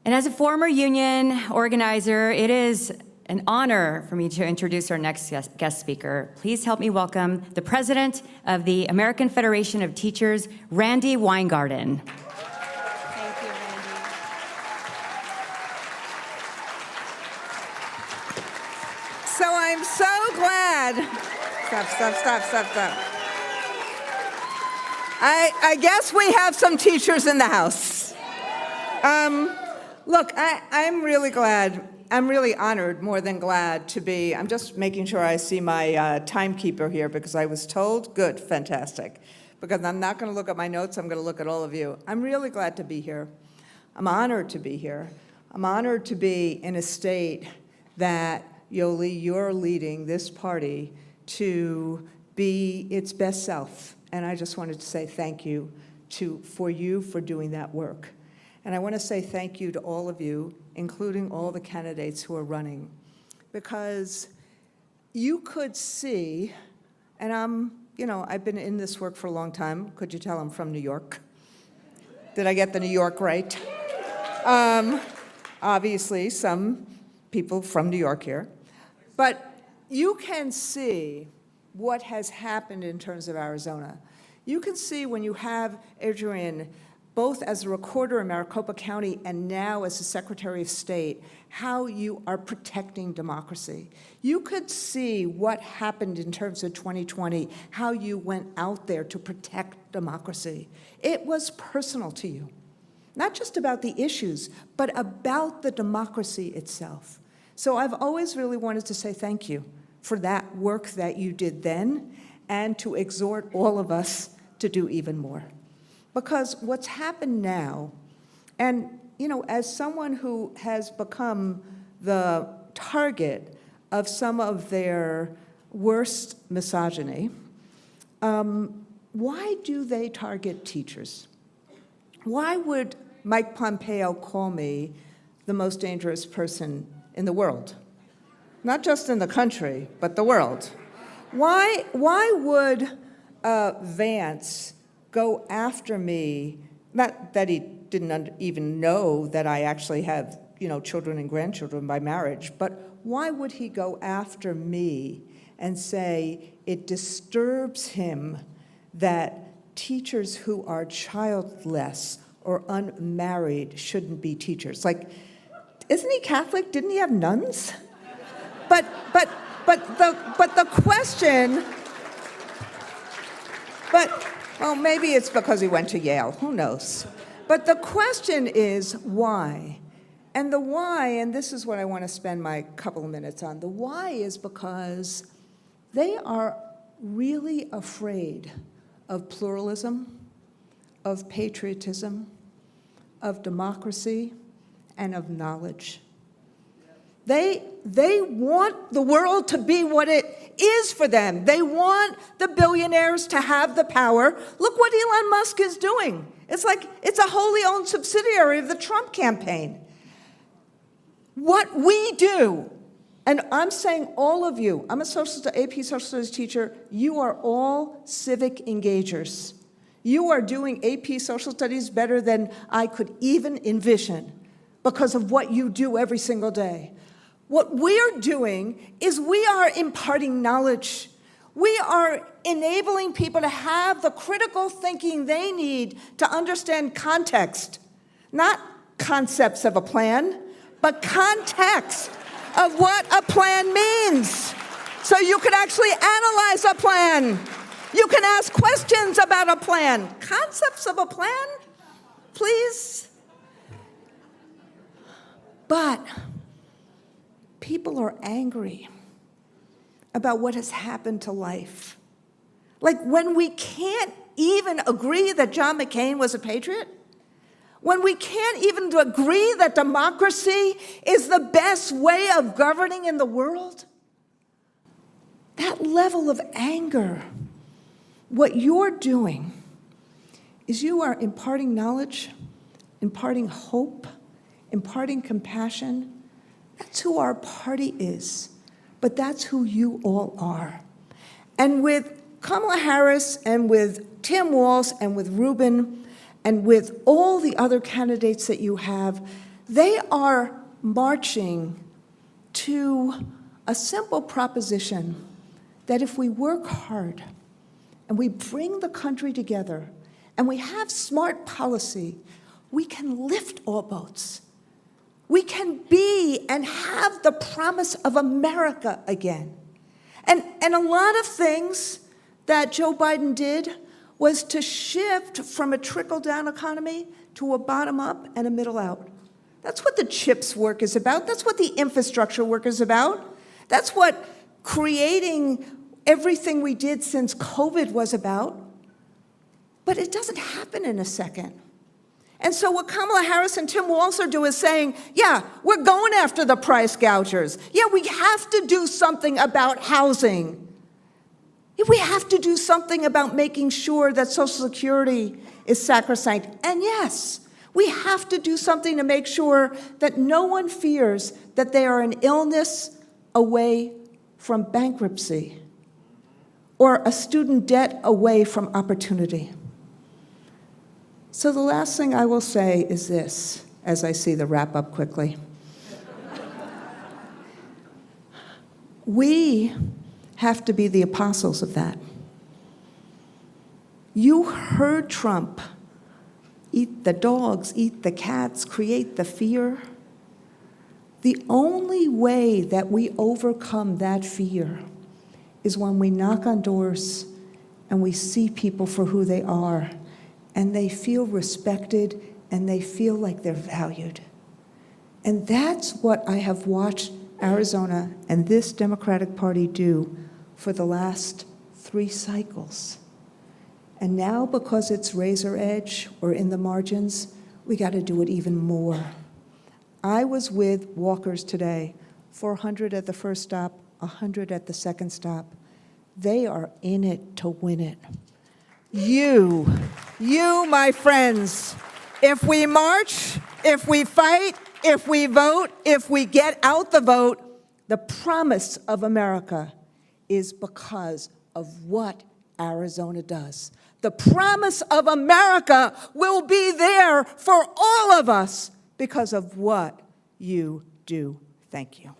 And as a former union organizer, it is an honor for me to introduce our next guest speaker. Please help me welcome the president of the American Federation of Teachers, Randi Weingarten. Thank you, Randy. So I'm so glad. Stop. I guess we have some teachers in the house. Look, I'm really glad. I'm really honored, more than glad, to be. I'm just making sure I see my timekeeper here because I was told. Good, fantastic. Because I'm not going to look at my notes, I'm going to look at all of you. I'm really glad to be here. I'm honored to be here. I'm honored to be in a state that, Yoli, you're leading this party to be its best self. And I just wanted to say thank you for doing that work. And I want to say thank you to all of you, including all the candidates who are running, because you could see, and I've been in this work for a long time. Could you tell I'm from New York? Did I get the New York right? Obviously, some people from New York here. But you can see what has happened in terms of Arizona. You can see when you have Adrian, both as a recorder in Maricopa County and now as a Secretary of State, how you are protecting democracy. You could see what happened in terms of 2020, how you went out there to protect democracy. It was personal to you, not just about the issues, but about the democracy itself. So I've always really wanted to say thank you for that work that you did then, and to exhort all of us to do even more. Because what's happened now, and as someone who has become the target of some of their worst misogyny, why do they target teachers? Why would Mike Pompeo call me the most dangerous person in the world? Not just in the country, but the world. Why would Vance go after me? Not that he didn't even know that I actually have, children and grandchildren by marriage, but why would he go after me and say it disturbs him that teachers who are childless or unmarried shouldn't be teachers? Like, isn't he Catholic? Didn't he have nuns? But the question, well, maybe it's because he went to Yale, who knows? But the question is why? And the why, and this is what I want to spend my couple of minutes on, the why is because they are really afraid of pluralism, of patriotism, of democracy, and of knowledge. They want the world to be what it is for them. They want the billionaires to have the power. Look what Elon Musk is doing. It's like it's a wholly owned subsidiary of the Trump campaign. What we do, and I'm saying all of you, I'm a AP social studies teacher, you are all civic engagers. You are doing AP social studies better than I could even envision because of what you do every single day. What we're doing is we are imparting knowledge. We are enabling people to have the critical thinking they need to understand context, not concepts of a plan, but context of what a plan means. So you can actually analyze a plan. You can ask questions about a plan. Concepts of a plan, please. But people are angry about what has happened to life. Like when we can't even agree that John McCain was a patriot, when we can't even agree that democracy is the best way of governing in the world, that level of anger, what you're doing is you are imparting knowledge, imparting hope, imparting compassion. That's who our party is, but that's who you all are. And with Kamala Harris and with Tim Walz and with Rubin and with all the other candidates that you have, They are marching to a simple proposition that if we work hard and we bring the country together and we have smart policy, we can lift all boats. We can be and have the promise of America again. And a lot of things that Joe Biden did was to shift from a trickle-down economy to a bottom-up and a middle-out. That's what the CHIPS work is about. That's what the infrastructure work is about. That's what creating everything we did since COVID was about. But it doesn't happen in a second. And so what Kamala Harris and Tim Walz are doing is saying, yeah, we're going after the price gougers. Yeah, we have to do something about housing. We have to do something about making sure that Social Security is sacrosanct. And yes, we have to do something to make sure that no one fears that they are an illness away from bankruptcy or a student debt away from opportunity. So the last thing I will say is this, as I see the wrap up quickly. We have to be the apostles of that. You heard Trump eat the dogs, eat the cats, create the fear. The only way that we overcome that fear is when we knock on doors and we see people for who they are, and they feel respected and they feel like they're valued. And that's what I have watched Arizona and this Democratic Party do for the last 3 cycles. And now, because it's razor edge or in the margins, we got to do it even more. I was with walkers today, 400 at the first stop, 100 at the second stop. They are in it to win it. You, my friends, if we march, if we fight, if we vote, if we get out the vote, the promise of America is because of what Arizona does. The promise of America will be there for all of us because of what you do. Thank you.